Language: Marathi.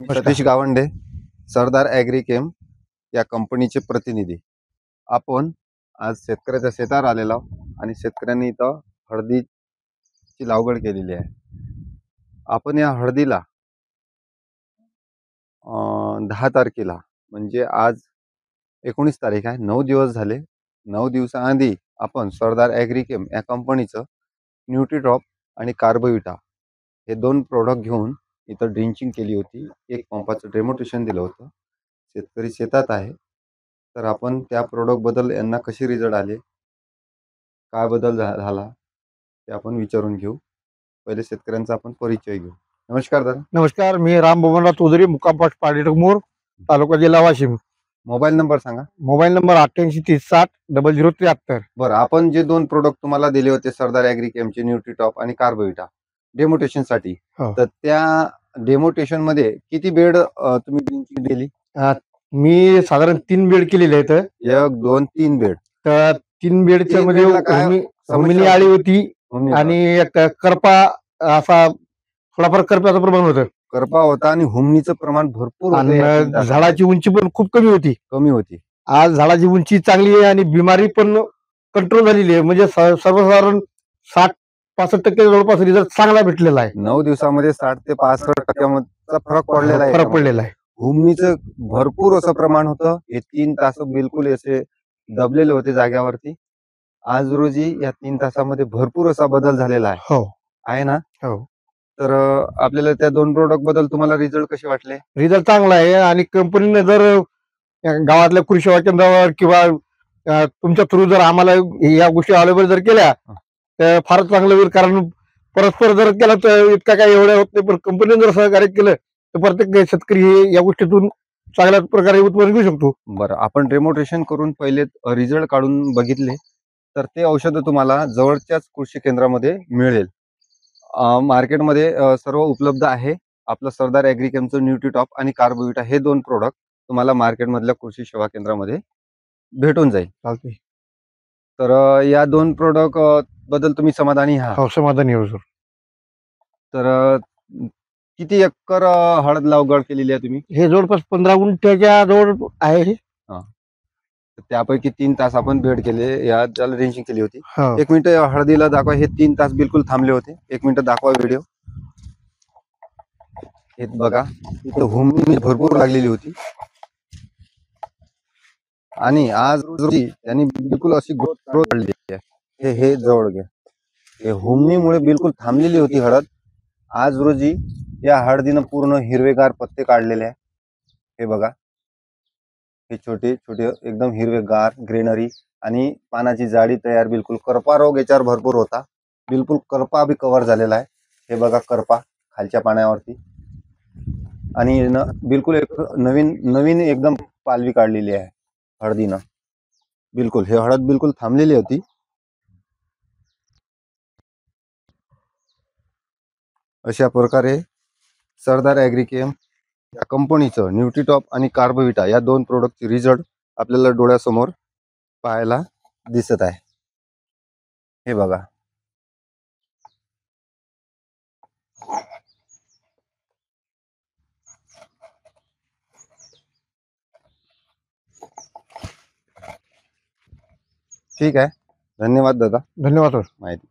सतीश गावंडे, सरदार ॲग्रीकेम या कंपनीचे प्रतिनिधी. आपण आज शेतकऱ्याच्या शेतावर आलेलो आहोत आणि शेतकऱ्यांनी इथं हळदीची लागवड केलेली आहे. आपण या हळदीला 10 तारखेला म्हणजे आज 19 तारीख आहे, 9 दिवस झाले. 9 दिवसाआधी आपण सरदार ॲग्रीकेम या कंपनीचं न्यूट्रीड्रॉप आणि कार्बोविटा हे 2 प्रोडक्ट घेऊन इथं ड्रिंचिंग केली होती. एक पंपाचं डेमोन्स्ट्रेशन दिलं होतं. शेतकरी शेतात आहे, तर आपण त्या प्रोडक्टबद्दल यांना कसे रिझल्ट आले, काय बदल झाला ते आपण विचारून घेऊ. पहिले शेतकऱ्यांचा आपण परिचय घेऊ. नमस्कार दादा. नमस्कार, मी राम बबनराव चौधरी, मुक्काम पोस्ट पारडीटकमूर, तालुका जिल्हा वाशिम. मोबाईल नंबर सांगा. Mobile number 8830600073. बरं, आपण जे 2 प्रोडक्ट तुम्हाला दिले होते सरदार ॲग्रीकेमचे न्यूट्रीटॉप आणि कार्बोविटा डेमोटेशनसाठी, हो. तर त्या डेमोटेशन मध्ये किती बेड तुम्ही ड्रिंचिंग दिली? मी साधारण 3 बेड केलेले आहेत. 1 2 3 बेड. तर 3 बेडच्या तीन मध्ये बेडला काय हुमिनी आळी होती आणि एक करपा, असा थोडाफार करप्याचं प्रमाण होतं. करपा होता आणि हुमणीचं प्रमाण भरपूर होतं. आणि झाडाची उंची पण खूप कमी होती. आज झाडाची उंची चांगली आहे आणि बिमारी पण कंट्रोल झालेली आहे. म्हणजे सर्वसाधारण 60-65% जवळपास रिझल्ट चांगला भेटलेला आहे. 9 दिवसामध्ये 60 ते 65% फरक पडलेला आहे. हुमणीचं भरपूर असं प्रमाण होतं. हे 3 तास बिलकुल असे दबलेले होते जाग्यावरती. आज रोजी या 3 तासामध्ये भरपूर असा बदल झालेला आहे. हो, आहे ना? हो. तर आपल्याला त्या 2 प्रोडक्ट बद्दल तुम्हाला रिझल्ट कसे वाटले? रिझल्ट चांगला आहे आणि कंपनीने जर गावातल्या कृषी सेवा केंद्रावर किंवा तुमच्या थ्रू जर आम्हाला या गोष्टी अवेलेबल जर केल्या तर फारच चांगलं होईल. कारण परस्पर जर केला तर इतका काही एवढं होत नाही, पण कंपनीने जर सहकार्य केलं तर प्रत्येक शेतकरी हे या गोष्टीतून चांगल्या प्रकारे उत्पन्न घेऊ शकतो. बरं, आपण डेमोन्स्ट्रेशन करून पहिले रिझल्ट काढून बघितले, तर ते औषधं तुम्हाला जवळच्याच कृषी केंद्रामध्ये मिळेल. मार्केटमध्ये सर्व उपलब्ध आहे. आपलं सरदार ॲग्रीकेमचं न्यूट्रीटॉप आणि कार्बोविटा हे 2 प्रोडक्ट तुम्हाला मार्केटमधल्या कृषी सेवा केंद्रामध्ये भेटून जाईल. चालते. तर या 2 प्रोडक्ट बद्दल तुम्ही समाधानी आहात? हो, समाधानी आहे सर. तर किती एकर हळद लागवड केलेली आहे तुम्ही? हे जवळपास 15 गुंठ्याच्या जवळ आहे. त्यापैकी 3 तास आपण बेड केले, या त्याला ड्रिंचिंग केली होती. हो. 1 मिनिट हळदीला दाखवा. हे 3 तास बिलकुल थांबले होते. 1 मिनिट दाखवा व्हिडिओ. हे बघा, इथं हुमणी भरपूर लागलेली होती आणि आज रोजी त्यांनी बिलकुल अशी ग्रोथ काढली आहे. हे जवळ घ्या. हे हुमणीमुळे बिलकुल थांबलेली होती हळद. आज रोजी या हळदीनं पूर्ण हिरवेगार पत्ते काढलेले आहे. हे बघा, हे छोटे छोटे एकदम हिरवेगार ग्रीनरी आणि पानाची जाडी तयार. बिलकुल करपा रोग याच्यावर भरपूर होता. बिलकुल करपा बी कव्हर झालेला आहे. हे बघा करपा खालच्या पाण्यावरती आणि बिलकुल एक नवीन एकदम पालवी काढलेली आहे हळदीनं. बिलकुल हे हळद बिलकुल थांबलेली होती. अशा प्रकारे सरदार ॲग्रीकेम या कंपनीचं न्यूट्रीटॉप आणि कार्बोविटा या 2 प्रोडक्टचे रिझल्ट आपल्याला डोळ्यासमोर पाहायला दिसत आहे. हे बघा. ठीक आहे. धन्यवाद दादा. धन्यवाद सर. माहिती